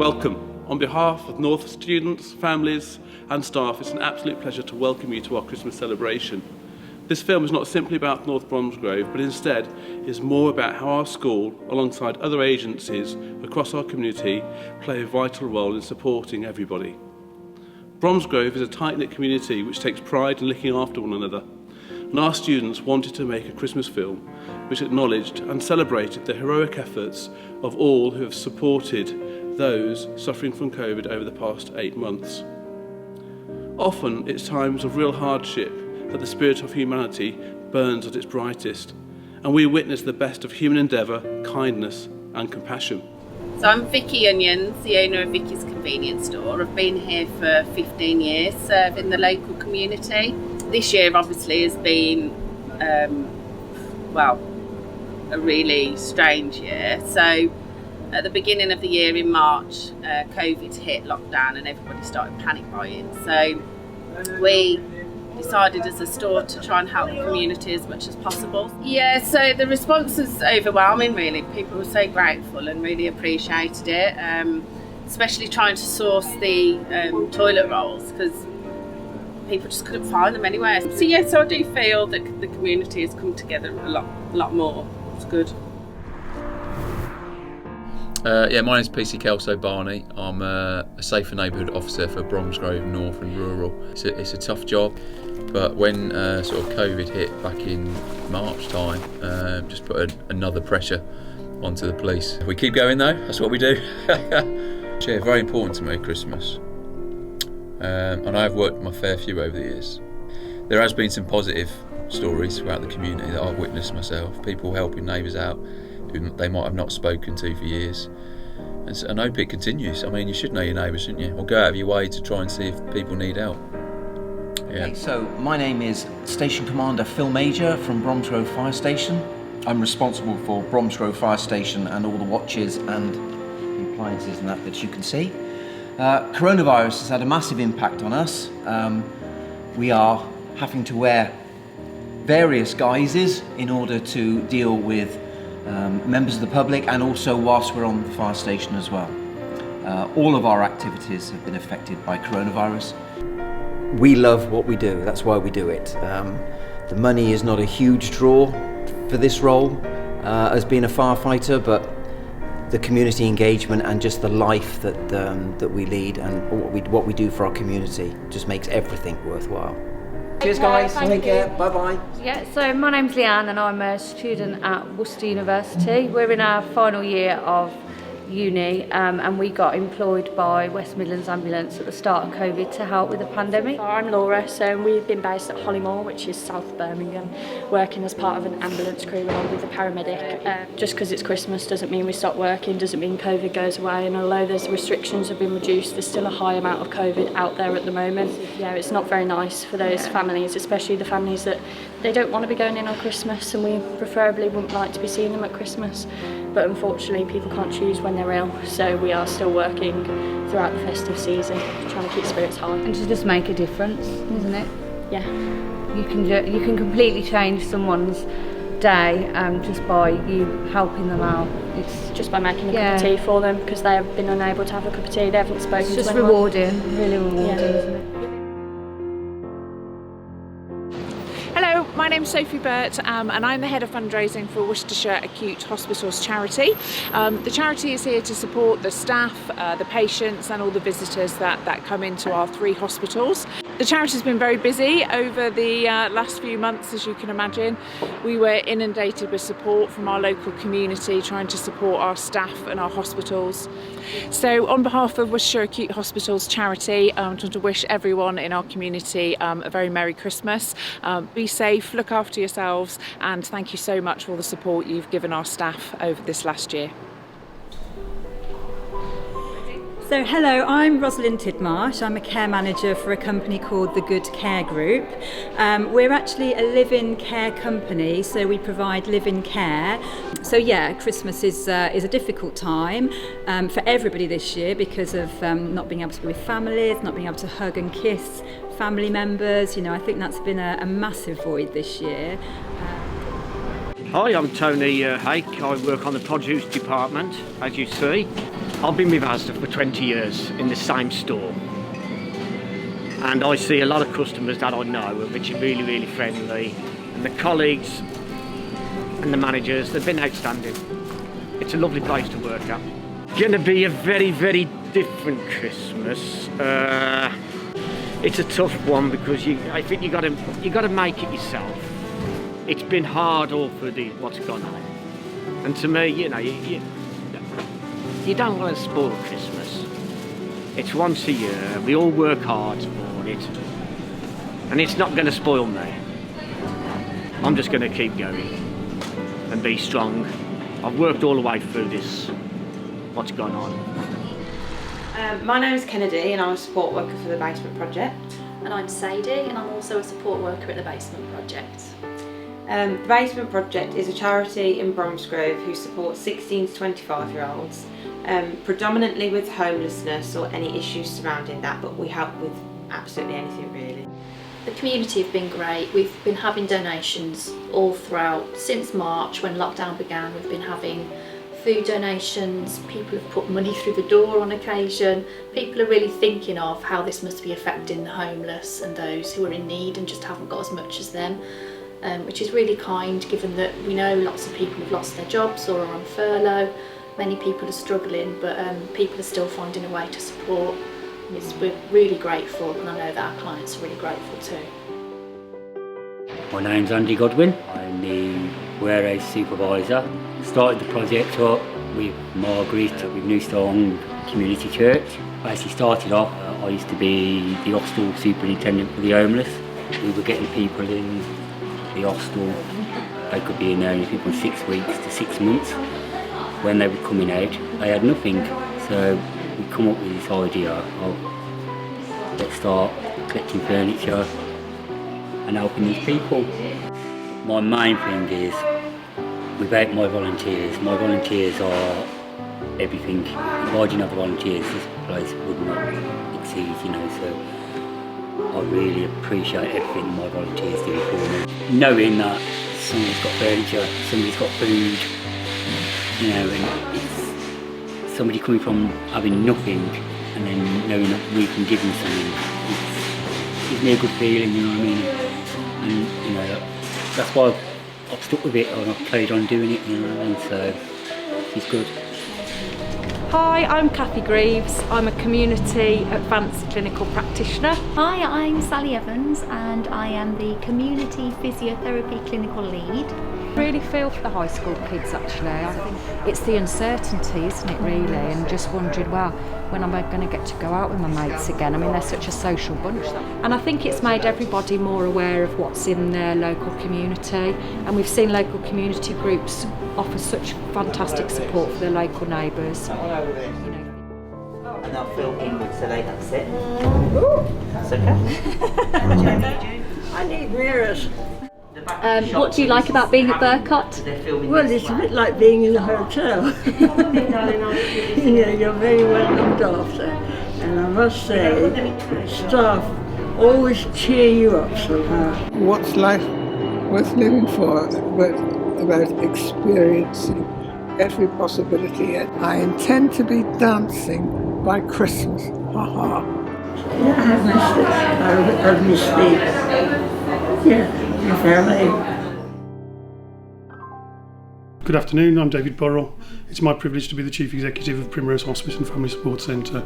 Welcome. On behalf of North students, families and staff, it's an absolute pleasure to welcome you to our Christmas celebration. This film is not simply about North Bromsgrove, but instead is more about how our school, alongside other agencies across our community, play a vital role in supporting everybody. Bromsgrove is a tight-knit community which takes pride in looking after one another, and our students wanted to make a Christmas film which acknowledged and celebrated the heroic efforts of all who have supported those suffering from COVID over the past 8 months. Often it's times of real hardship that the spirit of humanity burns at its brightest, and we witness the best of human endeavour, kindness and compassion. So I'm Vicky Onions, the owner of Vicky's Convenience Store. I've been here for 15 years serving the local community. This year obviously has been, a really strange year. So at the beginning of the year in March, COVID hit, lockdown, and everybody started panic buying. So we decided as a store to try and help the community as much as possible. Yeah, so the response was overwhelming really. People were so grateful and really appreciated it, especially trying to source the toilet rolls because people just couldn't find them anywhere. So yeah, so I do feel that the community has come together a lot more. It's good. My name's PC Kelso Barney. I'm a Safer Neighbourhood Officer for Bromsgrove North and Rural. It's a tough job, but when sort of COVID hit back in March time, just put another pressure onto the police. We keep going though, that's what we do. Yeah, very important to me, Christmas. And I've worked my fair few over the years. There has been some positive stories throughout the community that I've witnessed myself, people helping neighbours out who they might have not spoken to for years. And I hope it continues. I mean, you should know your neighbours, shouldn't you? Or go out of your way to try and see if people need help. Yeah. Okay, so my name is Station Commander Phil Major from Bromsgrove Fire Station. I'm responsible for Bromsgrove Fire Station and all the watches and the appliances and that you can see. Coronavirus has had a massive impact on us. We are having to wear various guises in order to deal with members of the public, and also whilst we're on the fire station as well. All of our activities have been affected by coronavirus. We love what we do, that's why we do it. The money is not a huge draw for this role as being a firefighter, but the community engagement and just the life that we lead and what we do for our community just makes everything worthwhile. Cheers guys, take care, bye-bye. Yeah, so my name's Leanne and I'm a student at Worcester University. We're in our final year of uni and we got employed by West Midlands Ambulance at the start of COVID to help with the pandemic. I'm Laura, so we've been based at Hollymore, which is South Birmingham, working as part of an ambulance crew along with the paramedic. Just because it's Christmas doesn't mean we stop working, doesn't mean COVID goes away, and although there's restrictions have been reduced, there's still a high amount of COVID out there at the moment. Yeah, it's not very nice for those families, especially the families that they don't want to be going in on Christmas, and we preferably wouldn't like to be seeing them at Christmas. But unfortunately people can't choose when they're ill, so we are still working throughout the festive season, trying to keep spirits high. And to just make a difference, isn't it? Yeah. You can completely change someone's day just by you helping them out. It's just by making a cup of tea for them, because they have been unable to have a cup of tea, they haven't spoken to anyone. It's just rewarding, really rewarding, isn't it? Hello, my name's Sophie Burt and I'm the Head of Fundraising for Worcestershire Acute Hospitals Charity. The charity is here to support the staff, the patients and all the visitors that come into our 3 hospitals. The charity's been very busy over the last few months, as you can imagine. We were inundated with support from our local community, trying to support our staff and our hospitals. So on behalf of Worcestershire Acute Hospitals Charity, I want to wish everyone in our community a very Merry Christmas. Be safe, look after yourselves, and thank you so much for all the support you've given our staff over this last year. So hello, I'm Rosalind Tidmarsh. I'm a care manager for a company called The Good Care Group. We're actually a live-in care company, so we provide live-in care. So yeah, Christmas is a difficult time for everybody this year because of not being able to be with families, not being able to hug and kiss family members. You know, I think that's been a massive void this year. Hi, I'm Tony Hake. I work on the produce department, as you see. I've been with Asda for 20 years in the same store, and I see a lot of customers that I know, which are really, really friendly, and the colleagues and the managers, they've been outstanding. It's a lovely place to work at. Going to be a very, very different Christmas. It's a tough one because I think you got to make it yourself. It's been hard all through what's gone on, and to me, you don't want to spoil Christmas. It's once a year. We all work hard for it, and it's not going to spoil me. I'm just going to keep going and be strong. I've worked all the way through this, what's gone on. My name is Kennedy and I'm a support worker for the Basement Project. And I'm Sadie and I'm also a support worker at the Basement Project. The Basement Project is a charity in Bromsgrove who supports 16 to 25 year olds, predominantly with homelessness or any issues surrounding that, but we help with absolutely anything really. The community have been great. We've been having donations all throughout. Since March, when lockdown began, we've been having food donations. People have put money through the door on occasion. People are really thinking of how this must be affecting the homeless and those who are in need and just haven't got as much as them, which is really kind, given that we know lots of people have lost their jobs or are on furlough. Many people are struggling, but people are still finding a way to support. We're really grateful, and I know that our clients are really grateful too. My name's Andy Godwin. I'm the warehouse supervisor. Started the project up with Margaret with Newstone Community Church. Basically started off, I used to be the hostel superintendent for the homeless. We were getting people in the hostel. They could be in there anything from 6 weeks to 6 months. When they were coming out, they had nothing. So we come up with this idea of let's start collecting furniture and helping these people. My main thing is, without my volunteers are everything. If I didn't have the volunteers, this place would not exceed, so I really appreciate everything my volunteers do for me. Knowing that somebody's got furniture, somebody's got food, and it's somebody coming from having nothing and then knowing that we can give them something, gives me a good feeling, you know what I mean? And that's why I've stuck with it and I've played on doing it, and so it's good. Hi, I'm Kathy Greaves. I'm a community advanced clinical practitioner. Hi, I'm Sally Evans and I am the community physiotherapy clinical lead. I really feel for the high school kids actually. I think it's the uncertainty, isn't it really, and just wondering, well, when am I going to get to go out with my mates again? I mean, they're such a social bunch. And I think it's made everybody more aware of what's in their local community, and we've seen local community groups offer such fantastic support for their local neighbours. And they'll fill inwards so they can sit. That's okay. I need mirrors. What do you like about being at Burcott? Well, it's a bit like being in a hotel. You're very well looked after. And I must say, staff always cheer you up somehow. What's life worth living for but about experiencing every possibility? And I intend to be dancing by Christmas. Ha ha. Yeah, I missed it. I missed it. Yeah. Good afternoon, I'm David Burrell. It's my privilege to be the Chief Executive of Primrose Hospice and Family Support Centre.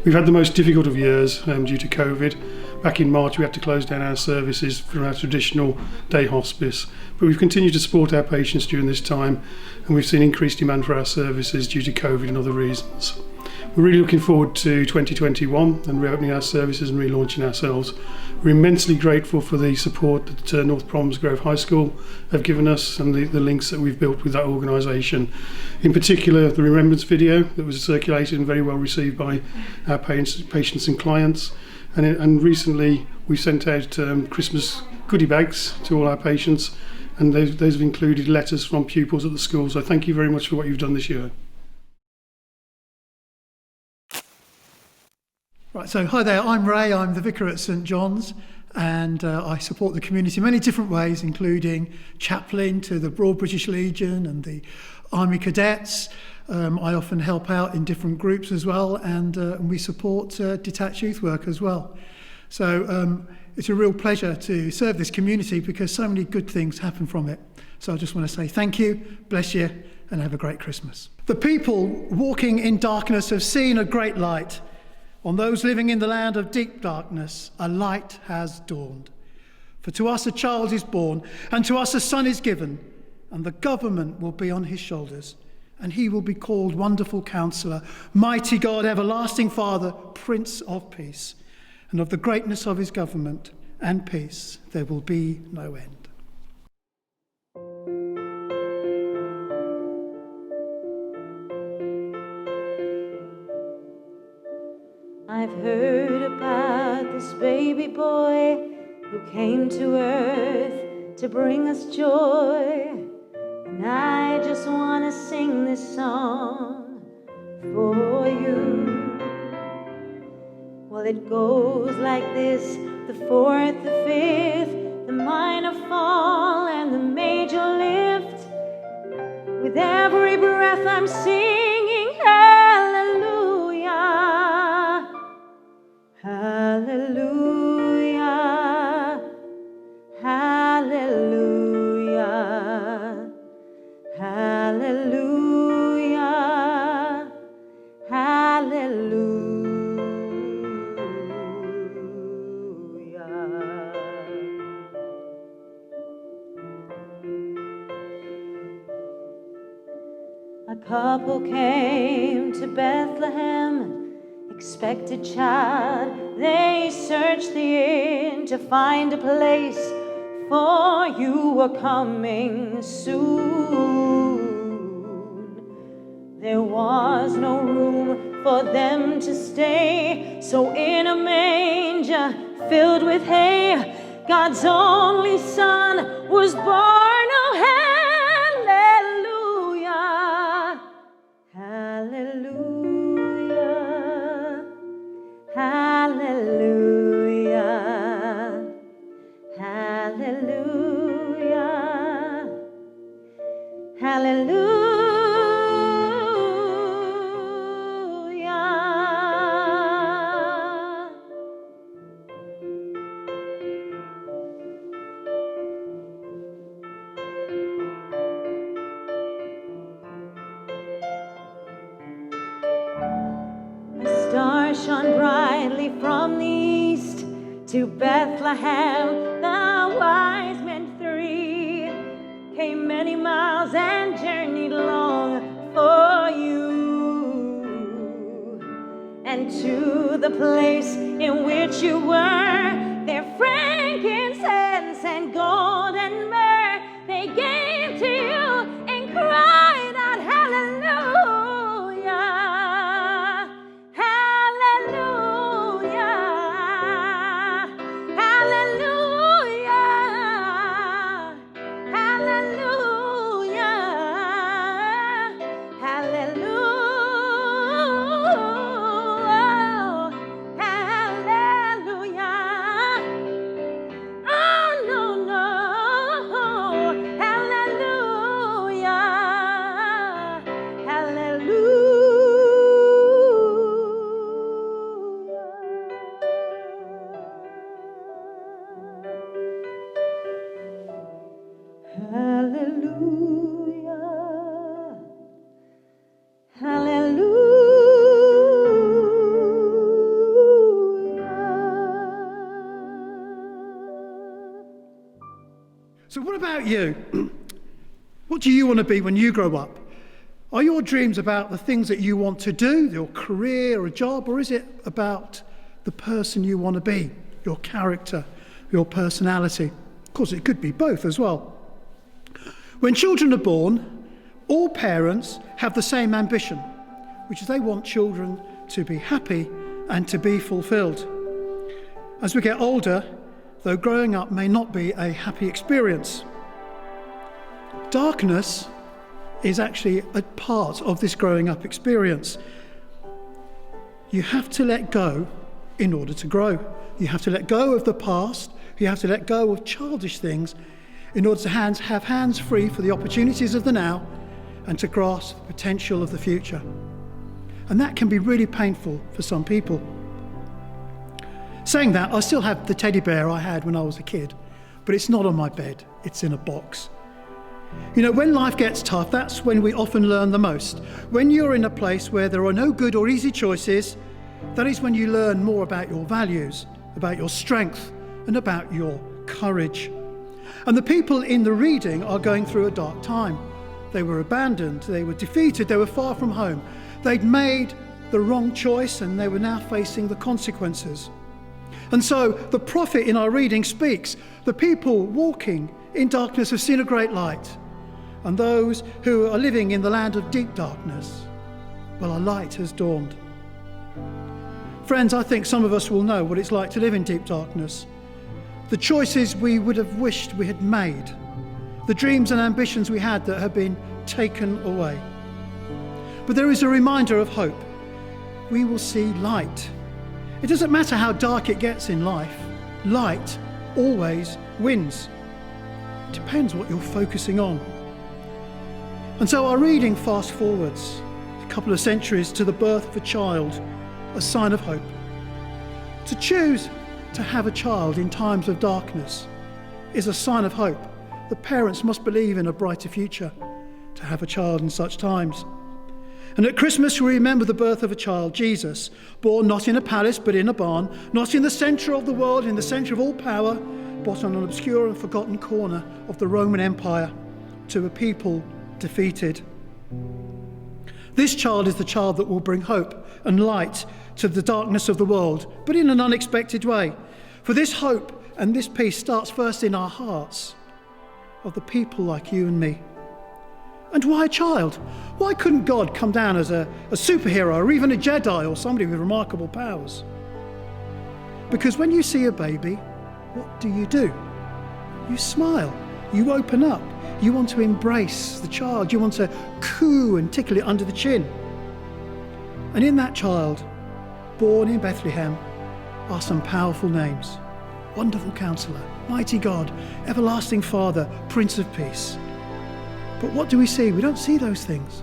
We've had the most difficult of years due to COVID. Back in March we had to close down our services for our traditional day hospice, but we've continued to support our patients during this time, and we've seen increased demand for our services due to COVID and other reasons. We're really looking forward to 2021 and reopening our services and relaunching ourselves. We're immensely grateful for the support that North Bromsgrove High School have given us and the links that we've built with that organisation. In particular, the remembrance video that was circulated and very well received by our patients and clients. And recently we sent out Christmas goodie bags to all our patients, and those have included letters from pupils at the school. So thank you very much for what you've done this year. Right, so hi there, I'm Ray, I'm the vicar at St John's, and I support the community in many different ways, including chaplain to the Broad British Legion and the Army Cadets. I often help out in different groups as well, and we support detached youth work as well. So it's a real pleasure to serve this community because so many good things happen from it. So I just want to say thank you, bless you, and have a great Christmas. The people walking in darkness have seen a great light. On those living in the land of deep darkness, a light has dawned. For to us a child is born, and to us a son is given, and the government will be on his shoulders. And he will be called Wonderful Counselor, Mighty God, Everlasting Father, Prince of Peace. And of the greatness of his government and peace there will be no end. I've heard about this baby boy who came to earth to bring us joy. And I just want to sing this song for you. Well, it goes like this: the fourth, the fifth, the minor fall, and the major lift. With every breath I'm singing hallelujah, hallelujah, hallelujah, hallelujah, hallelujah. A couple came to Bethlehem, expected child. They searched the inn to find a place, for you were coming soon. There was no room for them to stay, so in a manger filled with hay, God's only Son was born. Oh, hallelujah, hallelujah, hallelujah, hallelujah. Star shone brightly from the east. To Bethlehem the wise men three came many miles and journeyed long for you. And to the place in which you were, their frankincense and gold and myrrh they gave to you and cried out hallelujah. So what about you? What do you want to be when you grow up? Are your dreams about the things that you want to do, your career or a job, or is it about the person you want to be, your character, your personality? Of course, it could be both as well. When children are born, all parents have the same ambition, which is they want children to be happy and to be fulfilled. As we get older, though growing up may not be a happy experience, darkness is actually a part of this growing up experience. You have to let go in order to grow. You have to let go of the past. You have to let go of childish things in order to have hands free for the opportunities of the now and to grasp the potential of the future. And that can be really painful for some people. Saying that, I still have the teddy bear I had when I was a kid, but it's not on my bed, it's in a box. You know, when life gets tough, that's when we often learn the most. When you're in a place where there are no good or easy choices, that is when you learn more about your values, about your strength, and about your courage. And the people in the reading are going through a dark time. They were abandoned, they were defeated, they were far from home. They'd made the wrong choice and they were now facing the consequences. And so the prophet in our reading speaks, the people walking in darkness have seen a great light, and those who are living in the land of deep darkness, well, a light has dawned. Friends, I think some of us will know what it's like to live in deep darkness. The choices we would have wished we had made, the dreams and ambitions we had that have been taken away. But there is a reminder of hope. We will see light. It doesn't matter how dark it gets in life, light always wins. It depends what you're focusing on. And so our reading fast forwards a couple of centuries to the birth of a child, a sign of hope. To choose to have a child in times of darkness is a sign of hope. The parents must believe in a brighter future to have a child in such times. And at Christmas we remember the birth of a child, Jesus, born not in a palace but in a barn, not in the centre of the world, in the centre of all power, but on an obscure and forgotten corner of the Roman Empire, to a people defeated. This child is the child that will bring hope and light to the darkness of the world, but in an unexpected way. For this hope and this peace starts first in our hearts, of the people like you and me. And why a child? Why couldn't God come down as a superhero or even a Jedi or somebody with remarkable powers? Because when you see a baby, what do? You smile, you open up, you want to embrace the child, you want to coo and tickle it under the chin. And in that child, born in Bethlehem, are some powerful names. Wonderful Counselor, Mighty God, Everlasting Father, Prince of Peace. But what do we see? We don't see those things.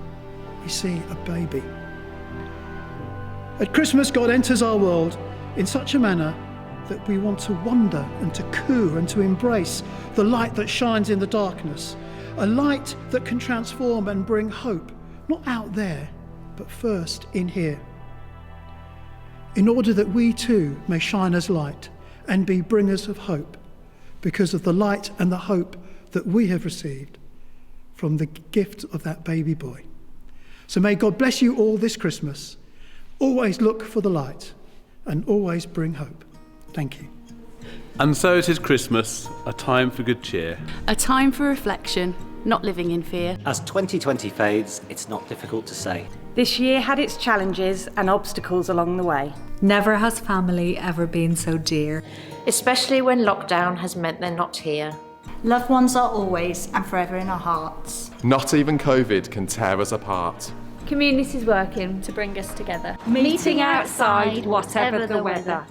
We see a baby. At Christmas, God enters our world in such a manner that we want to wonder and to coo and to embrace the light that shines in the darkness, a light that can transform and bring hope, not out there, but first in here. In order that we too may shine as light and be bringers of hope, because of the light and the hope that we have received from the gift of that baby boy. So may God bless you all this Christmas. Always look for the light and always bring hope. Thank you. And so it is Christmas, a time for good cheer. A time for reflection, not living in fear. As 2020 fades, it's not difficult to say. This year had its challenges and obstacles along the way. Never has family ever been so dear. Especially when lockdown has meant they're not here. Loved ones are always and forever in our hearts. Not even COVID can tear us apart. Communities working to bring us together. Meeting outside, whatever the weather.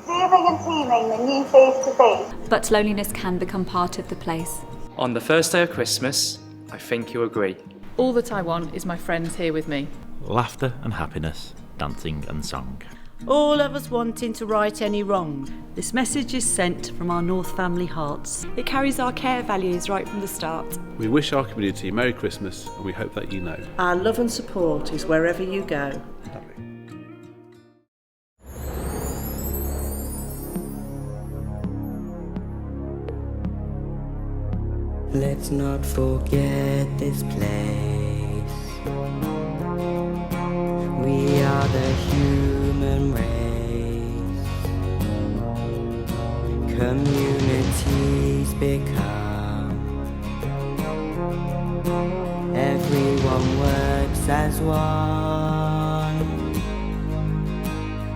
Moving and teaming the new place to be. But loneliness can become part of the place. On the first day of Christmas, I think you agree. All that I want is my friends here with me. Laughter and happiness, dancing and song. All of us wanting to right any wrong. This message is sent from our North family hearts. It carries our care values right from the start. We wish our community Merry Christmas, and we hope that you know. Our love and support is wherever you go. Let's not forget this place. We are the human race. Communities become. Everyone works as one.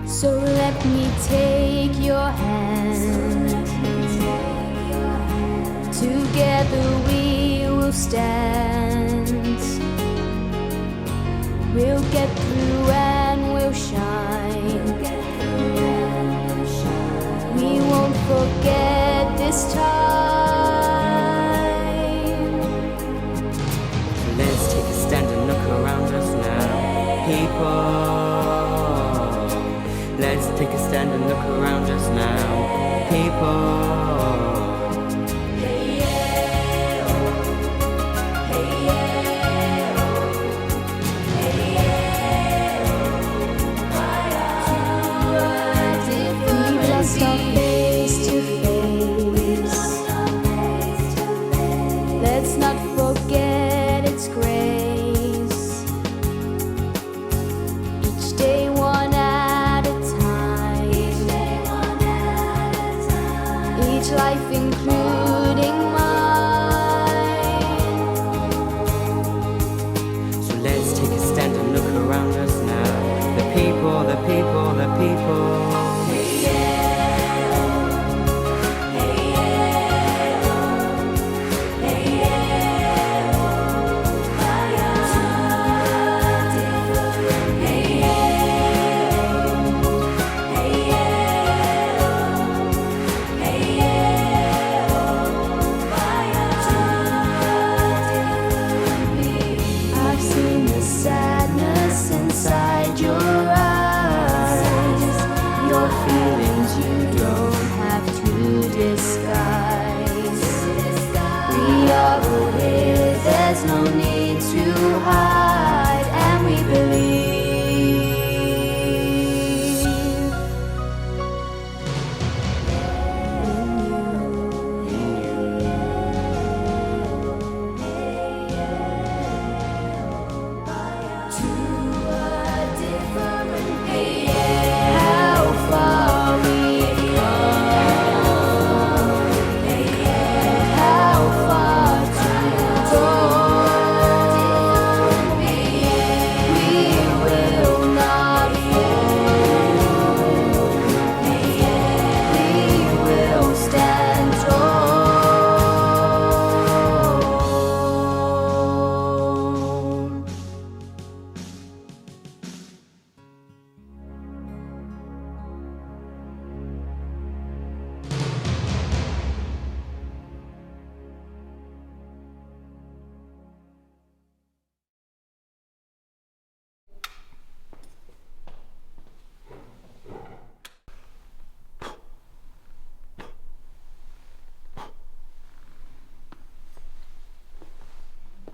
So let me take your hand. Together we will stand. We'll get through and we'll shine. We won't forget this time. Let's take a stand Let's not forget its grace. Each day one at a time. Each day one at a time. Each life including mine. So let's take a stand and look around us now. The people, the people, the people. I've seen the sadness inside your eyes, your feelings you don't have to disguise. We are all here, there's no need to hide, and we believe.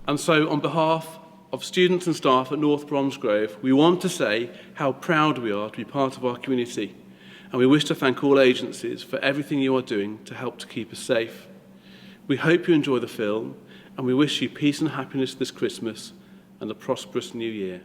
And so, on behalf of students and staff at North Bromsgrove, we want to say how proud we are to be part of our community, and we wish to thank all agencies for everything you are doing to help to keep us safe. We hope you enjoy the film, and we wish you peace and happiness this Christmas and a prosperous new year.